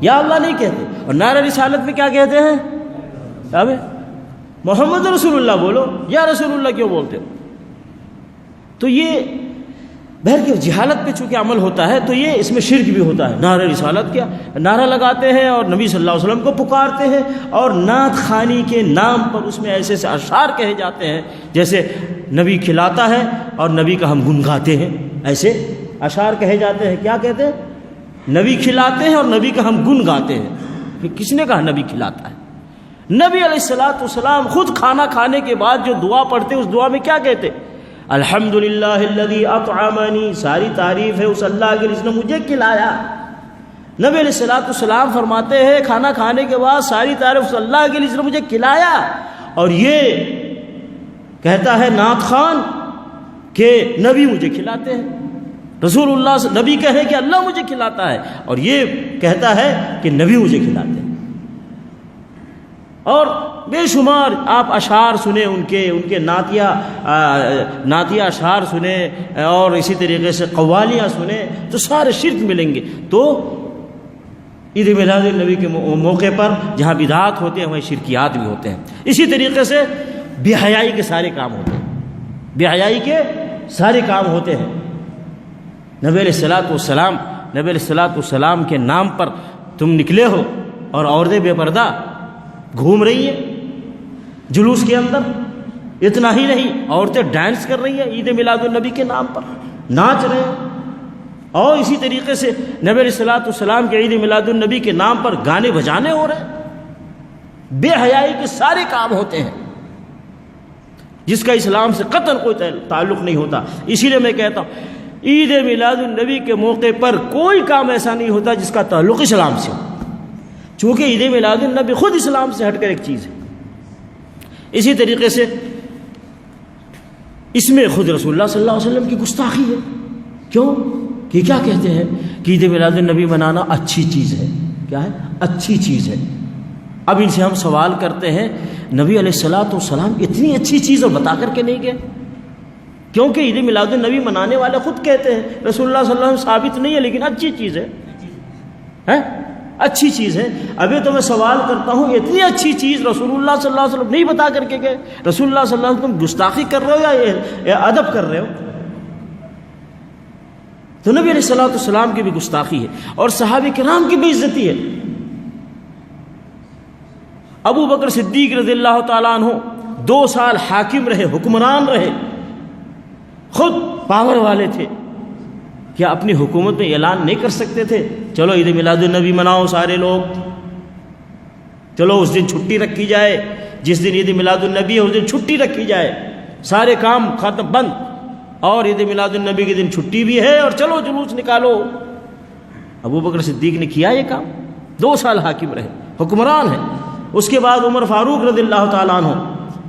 یا اللہ نہیں کہتے، اور نعرہ رسالت میں کیا کہتے ہیں؟ اب محمد رسول اللہ بولو، یا رسول اللہ کیوں بولتے ہو؟ تو یہ بہر کہ جہالت پہ چونکہ عمل ہوتا ہے تو یہ اس میں شرک بھی ہوتا ہے۔ نعرہ رسالت کیا نعرہ لگاتے ہیں اور نبی صلی اللہ علیہ وسلم کو پکارتے ہیں، اور نعت خوانی کے نام پر اس میں ایسے ایسے اشعار کہے جاتے ہیں جیسے نبی کھلاتا ہے اور نبی کا ہم گن گاتے ہیں، ایسے اشعار کہے جاتے ہیں۔ کیا کہتے ہیں؟ نبی کھلاتے ہیں اور نبی کا ہم گن گاتے ہیں۔ پھر کس نے کہا نبی کھلاتا ہے؟ نبی علیہ الصلوۃ والسلام خود کھانا کھانے کے بعد جو دعا پڑھتے اس دعا میں کیا کہتے؟ الحمدللہ الذی اطعمنی، ساری تعریف ہے اس اللہ کی جس نے مجھے کھلایا۔ نبی علیہ الصلوۃ والسلام فرماتے ہیں کھانا کھانے کے بعد ساری تعریف اس اللہ کی جس نے مجھے کھلایا، اور یہ کہتا ہے نعت خوان کہ نبی مجھے کھلاتے ہیں۔ رسول اللہ نبی کہے کہ اللہ مجھے کھلاتا ہے، اور یہ کہتا ہے کہ نبی مجھے کھلاتے ہیں۔ اور بے شمار آپ اشعار سنیں ان کے نعتیہ اشعار سنیں، اور اسی طریقے سے قوالیاں سنیں تو سارے شرک ملیں گے۔ تو عید میلاد النبی کے موقع پر جہاں بدعات ہوتے ہیں وہیں شرکیات بھی ہوتے ہیں۔ اسی طریقے سے بے حیائی کے سارے کام ہوتے ہیں، بے حیائی کے سارے کام ہوتے ہیں۔ نبی علیہ الصلوۃ والسلام کے نام پر تم نکلے ہو اور عورتیں بے پردہ گھوم رہی ہیں جلوس کے اندر، اتنا ہی نہیں عورتیں ڈانس کر رہی ہیں عید میلاد النبی کے نام پر، ناچ رہے ہیں، اور اسی طریقے سے نبی علیہ الصلوۃ والسلام کے عید میلاد النبی کے نام پر گانے بجانے ہو رہے ہیں۔ بے حیائی کے سارے کام ہوتے ہیں جس کا اسلام سے قطعاً کوئی تعلق نہیں ہوتا۔ اسی لیے میں کہتا ہوں عید میلاد النبی کے موقع پر کوئی کام ایسا نہیں ہوتا جس کا تعلق اسلام سے ہو، چونکہ عید میلاد النبی خود اسلام سے ہٹ کر ایک چیز ہے۔ اسی طریقے سے اس میں خود رسول اللہ صلی اللہ علیہ وسلم کی گستاخی ہے۔ کیوں کہ کیا کہتے ہیں کہ عید میلاد النبی منانا اچھی چیز ہے۔ کیا ہے؟ اچھی چیز ہے۔ اب ان سے ہم سوال کرتے ہیں نبی علیہ الصلوۃ والسلام اتنی اچھی چیز اور بتا کر کے نہیں گئے؟ کیونکہ عید میلاد النبی منانے والے خود کہتے ہیں رسول اللہ صلی اللہ علیہ وسلم ثابت نہیں ہے لیکن اچھی چیز ہے، اچھی چیز ہے۔ ابھی تو میں سوال کرتا ہوں اتنی اچھی چیز رسول اللہ صلی اللہ علیہ وسلم نہیں بتا کر کے گئے، رسول اللہ صلی اللہ علیہ وسلم گستاخی کر رہے ہو یا ادب کر رہے ہو؟ تو نبی علیہ الصلوۃ والسلام کی بھی گستاخی ہے اور صحابہ کرام کی بھی عزتی ہے۔ ابو بکر صدیق رضی اللہ تعالیٰ عنہ 2 سال حاکم رہے، حکمران رہے، خود پاور والے تھے، کیا اپنی حکومت میں اعلان نہیں کر سکتے تھے چلو عید میلاد النبی مناؤ سارے لوگ، چلو اس دن چھٹی رکھی جائے، جس دن عید میلاد النبی ہے اس دن چھٹی رکھی جائے، سارے کام ختم بند، اور عید میلاد النبی کے دن چھٹی بھی ہے اور چلو جلوس نکالو۔ ابو بکر صدیق نے کیا یہ کام؟ 2 سال حاکم رہے، حکمران ہے۔ اس کے بعد عمر فاروق رضی اللہ تعالیٰ عنہ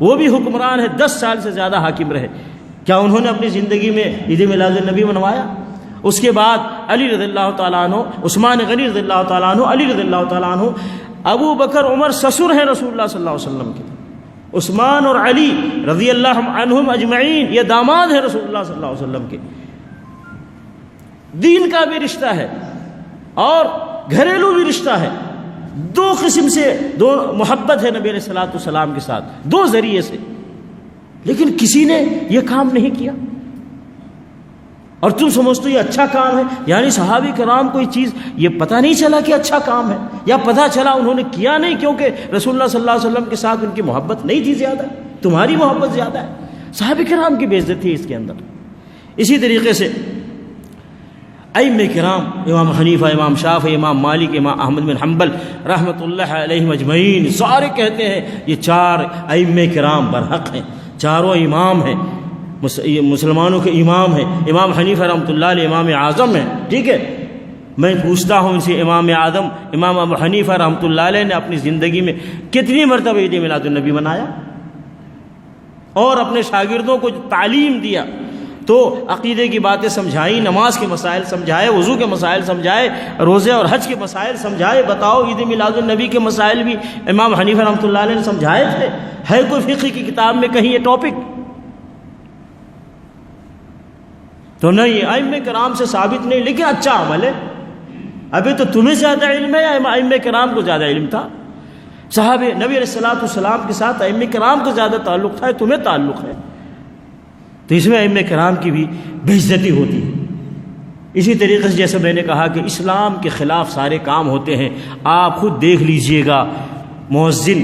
وہ بھی حکمران ہے، 10 سال سے زیادہ حاکم رہے، کیا انہوں نے اپنی زندگی میں عید میلاد النبی منوایا؟ اس کے بعد علی رضی اللہ تعالیٰ عنہ، عثمان غنی رضی اللہ تعالیٰ عنہ، علی رضی اللہ تعالیٰ عنہ، ابو بکر عمر سسر ہیں رسول اللہ صلی اللہ علیہ وسلم کے، عثمان اور علی رضی اللہ عنہم اجمعین یہ داماد ہیں رسول اللہ صلی اللہ علیہ وسلم کے۔ دین کا بھی رشتہ ہے اور گھریلو بھی رشتہ ہے، 2 قسم سے محبت ہے نبی علیہ الصلوۃ والسلام کے ساتھ، 2 ذریعے سے، لیکن کسی نے یہ کام نہیں کیا اور تم سمجھتے ہو یہ اچھا کام ہے۔ یعنی صحابہ کرام کو یہ چیز یہ پتہ نہیں چلا کہ اچھا کام ہے، یا پتہ چلا انہوں نے کیا نہیں کیونکہ رسول اللہ صلی اللہ علیہ وسلم کے ساتھ ان کی محبت نہیں تھی زیادہ، تمہاری محبت زیادہ ہے۔ صحابہ کرام کی بے عزتی ہے اس کے اندر۔ اسی طریقے سے ائمہ کرام، امام حنیفہ، امام شافعی، امام مالک، امام احمد بن حنبل رحمۃ اللہ علیہم اجمعین سارے کہتے ہیں یہ 4 ائمہ کرام برحق ہیں، چاروں امام ہیں، مسلمانوں کے امام ہیں۔ امام حنیفہ رحمۃ اللہ علیہ امام اعظم ہیں، ٹھیک ہے۔ میں پوچھتا ہوں ان سے امام اعظم امام ابو حنیفہ رحمۃ اللہ علیہ نے اپنی زندگی میں کتنی مرتبہ عید میلاد النبی منایا اور اپنے شاگردوں کو تعلیم دیا؟ تو عقیدے کی باتیں سمجھائی، نماز کے مسائل سمجھائے، وضو کے مسائل سمجھائے، روزے اور حج کے مسائل سمجھائے۔ بتاؤ عید میلاد النبی کے مسائل بھی امام حنیفہ رحمۃ اللہ علیہ نے سمجھائے تھے؟ ہے کوئی فقہ کی کتاب میں کہیں یہ ٹاپک؟ تو نہیں، ائمہ کرام سے ثابت نہیں، لیکن اچھا عمل ہے، ابھی تو تمہیں زیادہ علم ہے یا ائمہ کرام کو زیادہ علم تھا؟ صحابہ نبی علیہ الصلوۃ والسلام کے ساتھ ائمہ کرام کو زیادہ تعلق تھا، تمہیں تعلق ہے، تو اس میں ائمہ کرام کی بھی بے عزتی ہوتی ہے۔ اسی طریقے سے جیسے میں نے کہا کہ اسلام کے خلاف سارے کام ہوتے ہیں، آپ خود دیکھ لیجئے گا، مؤذن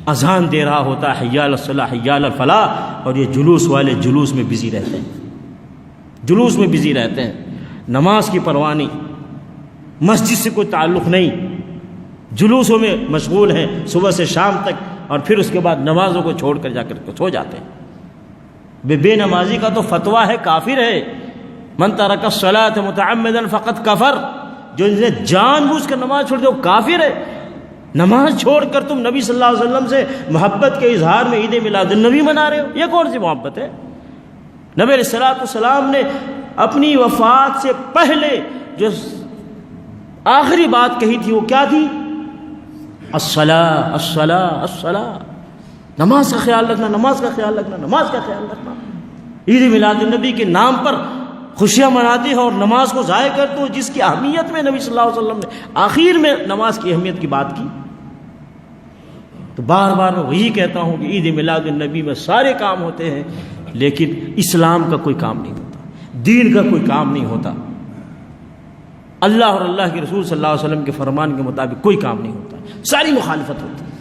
اذان دے رہا ہوتا ہے حی علی الصلاح حی علی الفلاح، اور یہ جلوس والے جلوس میں بزی رہتے ہیں، جلوس میں بزی رہتے ہیں، نماز کی پرواہ نہیں، مسجد سے کوئی تعلق نہیں، جلوسوں میں مشغول ہیں صبح سے شام تک، اور پھر اس کے بعد نمازوں کو چھوڑ کر جا کر سو جاتے ہیں۔ بے نمازی کا تو فتویٰ ہے کافر ہے، من ترک الصلاۃ متعمدا فقد کفر، جو نے جان بوجھ کر نماز چھوڑ دے وہ کافر ہے۔ نماز چھوڑ کر تم نبی صلی اللہ علیہ وسلم سے محبت کے اظہار میں عید میلاد النبی منا رہے ہو، یہ کون سی محبت ہے؟ نبی علیہ الصلوۃ والسلام نے اپنی وفات سے پہلے جو آخری بات کہی تھی وہ کیا تھی؟ الصلاۃ الصلاۃ الصلاۃ، نماز کا خیال رکھنا، نماز کا خیال رکھنا، نماز کا خیال رکھنا۔ عید میلاد النبی کے نام پر خوشیاں مناتے ہیں اور نماز کو ضائع کرتے ہو، جس کی اہمیت میں نبی صلی اللہ علیہ وسلم نے آخر میں نماز کی اہمیت کی بات کی۔ تو بار بار میں وہی کہتا ہوں کہ عید میلاد النبی میں سارے کام ہوتے ہیں، لیکن اسلام کا کوئی کام نہیں ہوتا، دین کا کوئی کام نہیں ہوتا، اللہ اور اللہ کے رسول صلی اللہ علیہ وسلم کے فرمان کے مطابق کوئی کام نہیں ہوتا، ساری مخالفت ہوتی ہے۔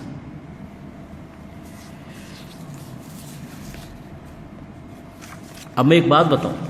اب میں ایک بات بتاؤں،